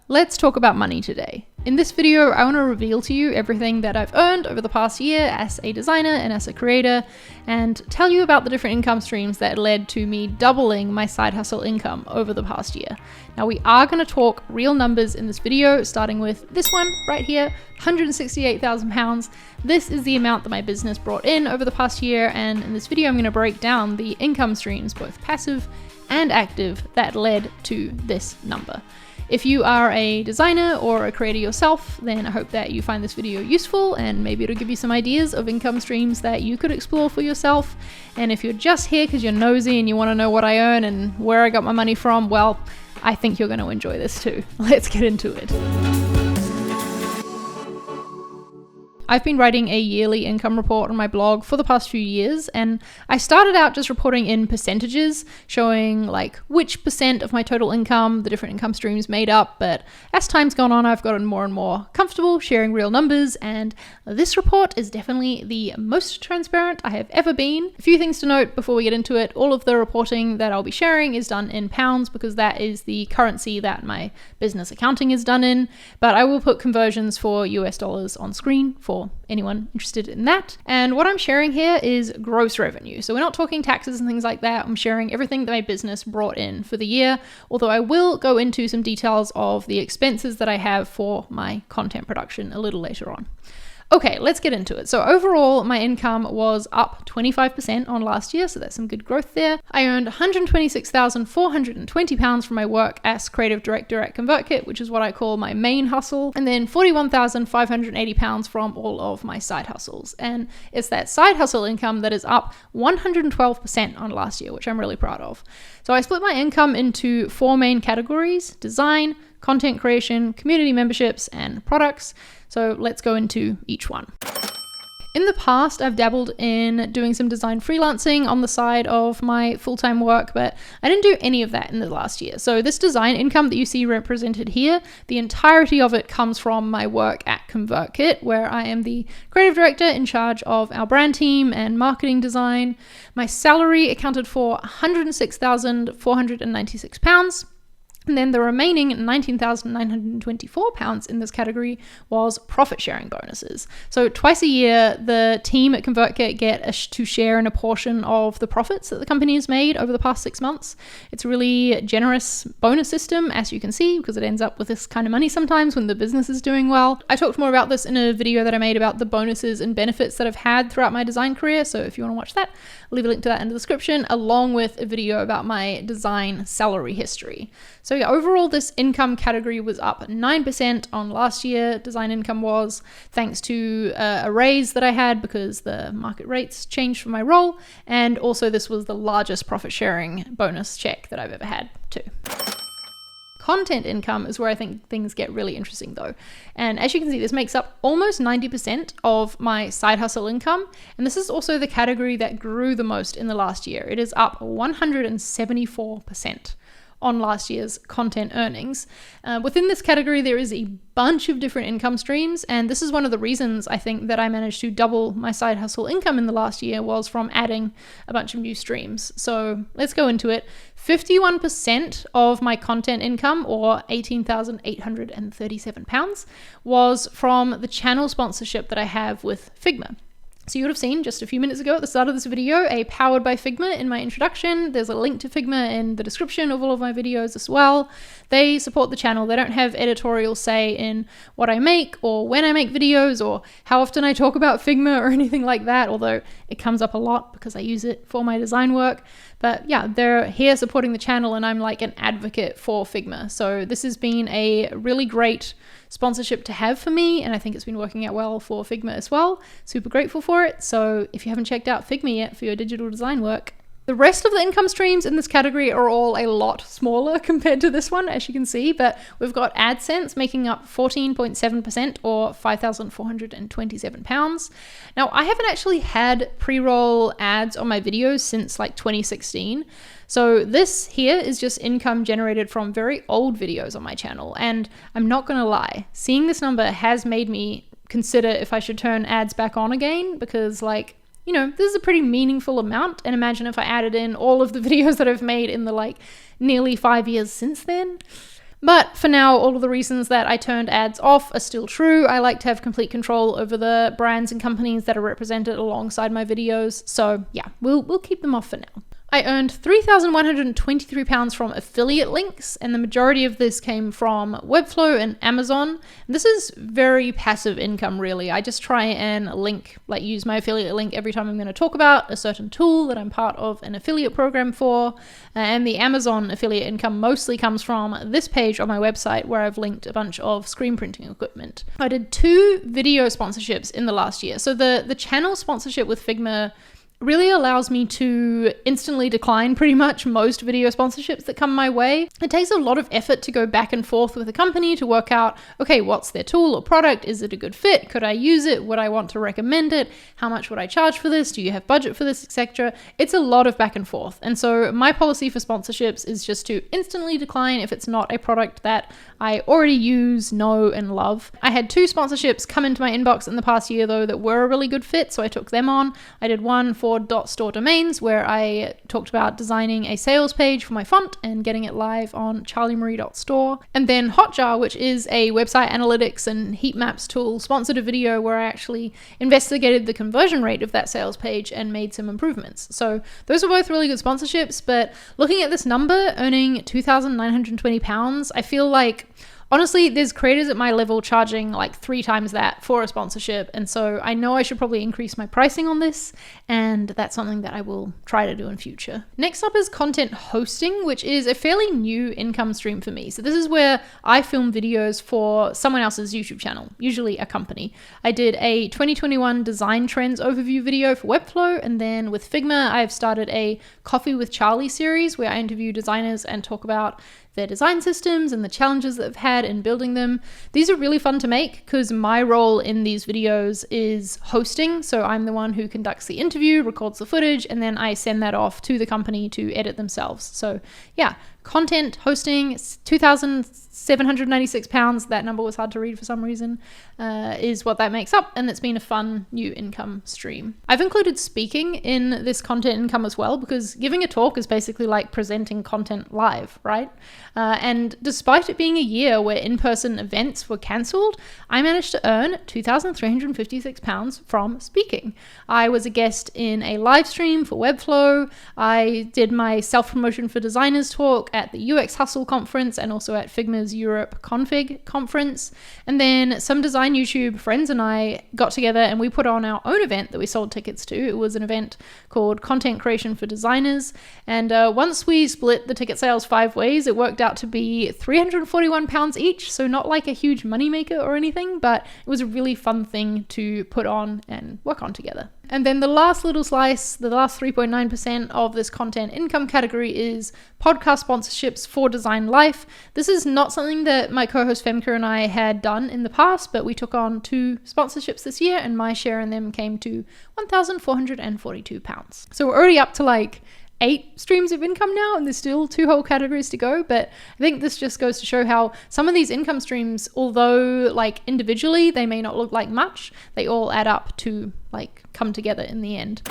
let's talk about money today. In this video, I want to reveal to you everything that I've earned over the past year as a designer and as a creator, and tell you about the different income streams that led to me doubling my side hustle income over the past year. Now, we are going to talk real numbers in this video, starting with this one right here, £168,000. This is the amount that my business brought in over the past year, and in this video, I'm going to break down the income streams, both passive and active, that led to this number. If you are a designer or a creator yourself, then I hope that you find this video useful and maybe it'll give you some ideas of income streams that you could explore for yourself. And if you're just here because you're nosy and you want to know what I earn and where I got my money from, well, I think you're going to enjoy this too. Let's get into it. I've been writing a yearly income report on my blog for the past few years, and I started out just reporting in percentages, showing like which percent of my total income the different income streams made up, but as time's gone on, I've gotten more and more comfortable sharing real numbers, and this report is definitely the most transparent I have ever been. A few things to note before we get into it: all of the reporting that I'll be sharing is done in pounds because that is the currency that my business accounting is done in, but I will put conversions for US dollars on screen for anyone interested in that. And what I'm sharing here is gross revenue. So we're not talking taxes and things like that. I'm sharing everything that my business brought in for the year, although I will go into some details of the expenses that I have for my content production a little later on. Okay, let's get into it. So overall, my income was up 25% on last year, so that's some good growth there. I earned £126,420 from my work as creative director at ConvertKit, which is what I call my main hustle, and then £41,580 from all of my side hustles. And it's that side hustle income that is up 112% on last year, which I'm really proud of. So I split my income into four main categories: design, content creation, community memberships, and products. So let's go into each one. In the past, I've dabbled in doing some design freelancing on the side of my full-time work, but I didn't do any of that in the last year. So this design income that you see represented here, the entirety of it comes from my work at ConvertKit, where I am the creative director in charge of our brand team and marketing design. My salary accounted for £106,496. And then the remaining £19,924 in this category was profit sharing bonuses. So twice a year, the team at ConvertKit get to share in a portion of the profits that the company has made over the past 6 months. It's a really generous bonus system, as you can see, because it ends up with this kind of money sometimes when the business is doing well. I talked more about this in a video that I made about the bonuses and benefits that I've had throughout my design career. So if you want to watch that, I'll leave a link to that in the description, along with a video about my design salary history. So yeah, overall, this income category was up 9% on last year. Design income was, thanks to a raise that I had because the market rates changed for my role. And also this was the largest profit sharing bonus check that I've ever had too. Content income is where I think things get really interesting though. And as you can see, this makes up almost 90% of my side hustle income. And this is also the category that grew the most in the last year. It is up 174% on last year's content earnings. Within this category, there is a bunch of different income streams, and this is one of the reasons I think that I managed to double my side hustle income in the last year was from adding a bunch of new streams. So let's go into it. 51% of my content income, or £18,837, was from the channel sponsorship that I have with Figma. So you would have seen just a few minutes ago at the start of this video a powered by Figma in my introduction. There's a link to Figma in the description of all of my videos as well. They support the channel. They don't have editorial say in what I make or when I make videos or how often I talk about Figma or anything like that, although it comes up a lot because I use it for my design work. But yeah, they're here supporting the channel and I'm like an advocate for Figma. So this has been a really great sponsorship to have for me, and I think it's been working out well for Figma as well. Super grateful for it. So if you haven't checked out Figma yet for your digital design work, The rest of the income streams in this category are all a lot smaller compared to this one, as you can see, but we've got AdSense making up 14.7% or £5,427. Now, I haven't actually had pre-roll ads on my videos since like 2016. So this here is just income generated from very old videos on my channel. And I'm not gonna lie, seeing this number has made me consider if I should turn ads back on again, because like, you know, this is a pretty meaningful amount. And imagine if I added in all of the videos that I've made in the like nearly 5 years since then. But for now, all of the reasons that I turned ads off are still true. I like to have complete control over the brands and companies that are represented alongside my videos. So yeah, we'll keep them off for now. I earned £3,123 from affiliate links, and the majority of this came from Webflow and Amazon. And this is very passive income, really. I just try and use my affiliate link every time I'm going to talk about a certain tool that I'm part of an affiliate program for. And the Amazon affiliate income mostly comes from this page on my website where I've linked a bunch of screen printing equipment. I did 2 video sponsorships in the last year. So the channel sponsorship with Figma really allows me to instantly decline pretty much most video sponsorships that come my way. It takes a lot of effort to go back and forth with a company to work out, okay, what's their tool or product? Is it a good fit? Could I use it? Would I want to recommend it? How much would I charge for this? Do you have budget for this, etc.? It's a lot of back and forth. And so my policy for sponsorships is just to instantly decline if it's not a product that I already use, know, and love. I had 2 sponsorships come into my inbox in the past year though that were a really good fit, so I took them on. I did one for .store domains where I talked about designing a sales page for my font and getting it live on charliemarie.store. And then Hotjar, which is a website analytics and heat maps tool, sponsored a video where I actually investigated the conversion rate of that sales page and made some improvements. So those were both really good sponsorships, but looking at this number, earning £2,920, I feel like honestly, there's creators at my level charging like 3 times that for a sponsorship. And so I know I should probably increase my pricing on this. And that's something that I will try to do in future. Next up is content hosting, which is a fairly new income stream for me. So this is where I film videos for someone else's YouTube channel, usually a company. I did a 2021 design trends overview video for Webflow. And then with Figma, I've started a Coffee with Charlie series where I interview designers and talk about their design systems and the challenges that they've had in building them. These are really fun to make because my role in these videos is hosting. So I'm the one who conducts the interview, records the footage, and then I send that off to the company to edit themselves. So yeah, content hosting, £2,796, that number was hard to read for some reason, is what that makes up, and it's been a fun new income stream. I've included speaking in this content income as well because giving a talk is basically like presenting content live, right? And despite it being a year where in-person events were cancelled, I managed to earn £2,356 from speaking. I was a guest in a live stream for Webflow. I did my self-promotion for designers talk at the UX Hustle conference and also at Figma's Europe Config conference. And then some design YouTube friends and I got together and we put on our own event that we sold tickets to. It was an event called Content Creation for Designers. And once we split the ticket sales 5 ways, it worked out to be £341 each. So not like a huge moneymaker or anything, but it was a really fun thing to put on and work on together. And then the last little slice, the last 3.9% of this content income category is podcast sponsorships for Design Life. This is not something that my co-host Femke and I had done in the past, but we took on 2 sponsorships this year and my share in them came to £1,442. So we're already up to like 8 streams of income now, and there's still 2 whole categories to go. But I think this just goes to show how some of these income streams, although like individually they may not look like much, they all add up to like come together in the end.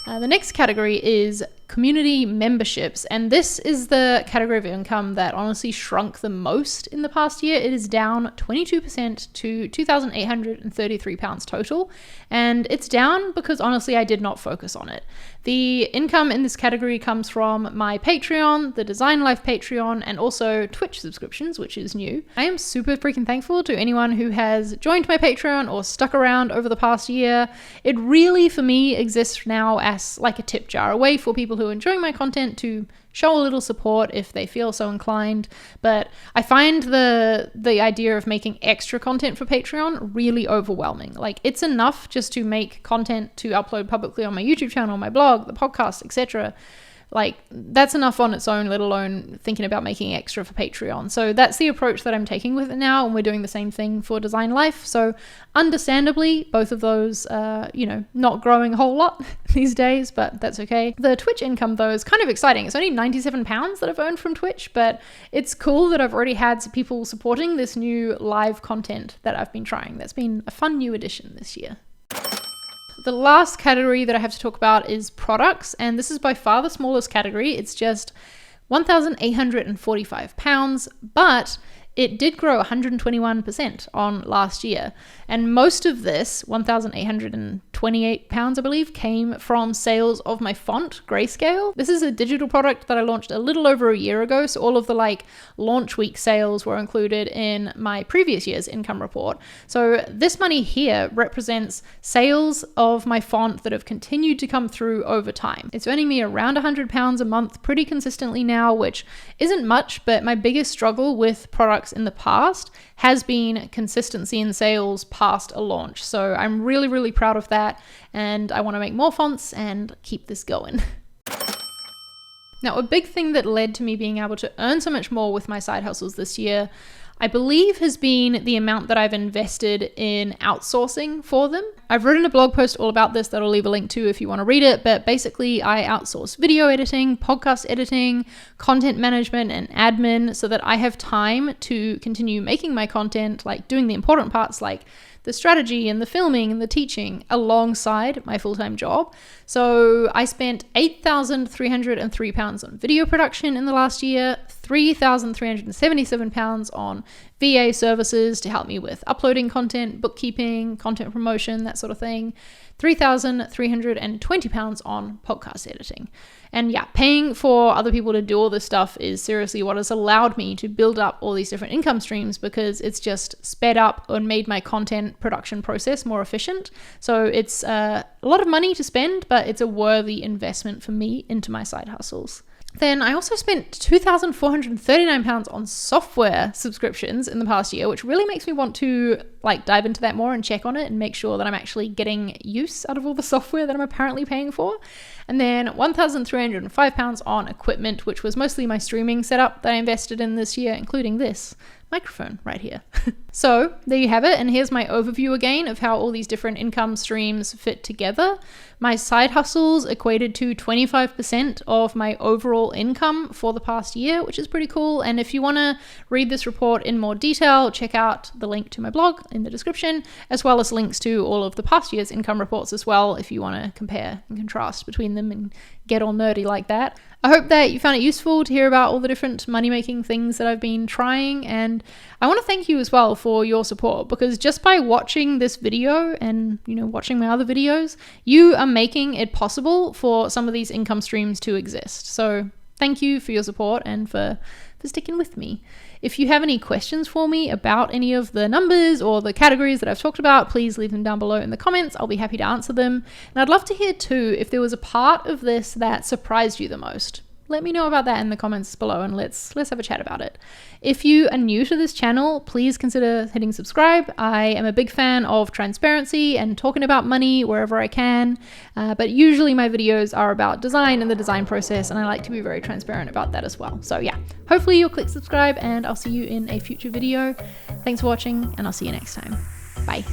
The next category is community memberships, and this is the category of income that honestly shrunk the most in the past year. It is down 22% to £2,833 total, and it's down because honestly I did not focus on it. The income in this category comes from my Patreon, the Design Life Patreon, and also Twitch subscriptions, which is new. I am super freaking thankful to anyone who has joined my Patreon or stuck around over the past year. It really, for me, exists now as like a tip jar, a way for people who are enjoying my content to show a little support if they feel so inclined. But I find the idea of making extra content for Patreon really overwhelming. Like, it's enough just to make content to upload publicly on my YouTube channel, my blog, the podcast, etc. Like, that's enough on its own, let alone thinking about making extra for Patreon. So that's the approach that I'm taking with it now, and we're doing the same thing for Design Life. So understandably, both of those not growing a whole lot these days, but that's okay. The Twitch income, though, is kind of exciting. It's only £97 that I've earned from Twitch, but it's cool that I've already had some people supporting this new live content that I've been trying. That's been a fun new addition this year. The last category that I have to talk about is products, and this is by far the smallest category. It's just £1,845, but it did grow 121% on last year. And most of this, £1,828, I believe, came from sales of my font, Grayscale. This is a digital product that I launched a little over a year ago. So all of the launch week sales were included in my previous year's income report. So this money here represents sales of my font that have continued to come through over time. It's earning me around £100 a month pretty consistently now, which isn't much, but my biggest struggle with products in the past has been consistency in sales past a launch. So I'm really, really proud of that, and I want to make more fonts and keep this going. Now, a big thing that led to me being able to earn so much more with my side hustles this year, I believe, has been the amount that I've invested in outsourcing for them. I've written a blog post all about this that I'll leave a link to if you want to read it, but basically I outsource video editing, podcast editing, content management, and admin so that I have time to continue making my content, like doing the important parts like the strategy and the filming and the teaching alongside my full-time job. So I spent £8,303 on video production in the last year, £3,377 on VA services to help me with uploading content, bookkeeping, content promotion, that sort of thing, £3,320 on podcast editing. And yeah, paying for other people to do all this stuff is seriously what has allowed me to build up all these different income streams, because it's just sped up and made my content production process more efficient. So it's a lot of money to spend, but it's a worthy investment for me into my side hustles. Then I also spent £2,439 on software subscriptions in the past year, which really makes me want to dive into that more and check on it and make sure that I'm actually getting use out of all the software that I'm apparently paying for. And then £1,305 on equipment, which was mostly my streaming setup that I invested in this year, including this microphone right here. So there you have it. And here's my overview again of how all these different income streams fit together. My side hustles equated to 25% of my overall income for the past year, which is pretty cool. And if you want to read this report in more detail, check out the link to my blog in the description, as well as links to all of the past year's income reports as well, if you want to compare and contrast between them and get all nerdy like that. I hope that you found it useful to hear about all the different money-making things that I've been trying, and I want to thank you as well for your support, because just by watching this video and watching my other videos, you are making it possible for some of these income streams to exist. So thank you for your support and for sticking with me. If you have any questions for me about any of the numbers or the categories that I've talked about, please leave them down below in the comments. I'll be happy to answer them. And I'd love to hear too if there was a part of this that surprised you the most. Let me know about that in the comments below, and let's have a chat about it. If you are new to this channel, please consider hitting subscribe. I am a big fan of transparency and talking about money wherever I can, but usually my videos are about design and the design process, and I like to be very transparent about that as well. So yeah, hopefully you'll click subscribe, and I'll see you in a future video. Thanks for watching, and I'll see you next time. Bye.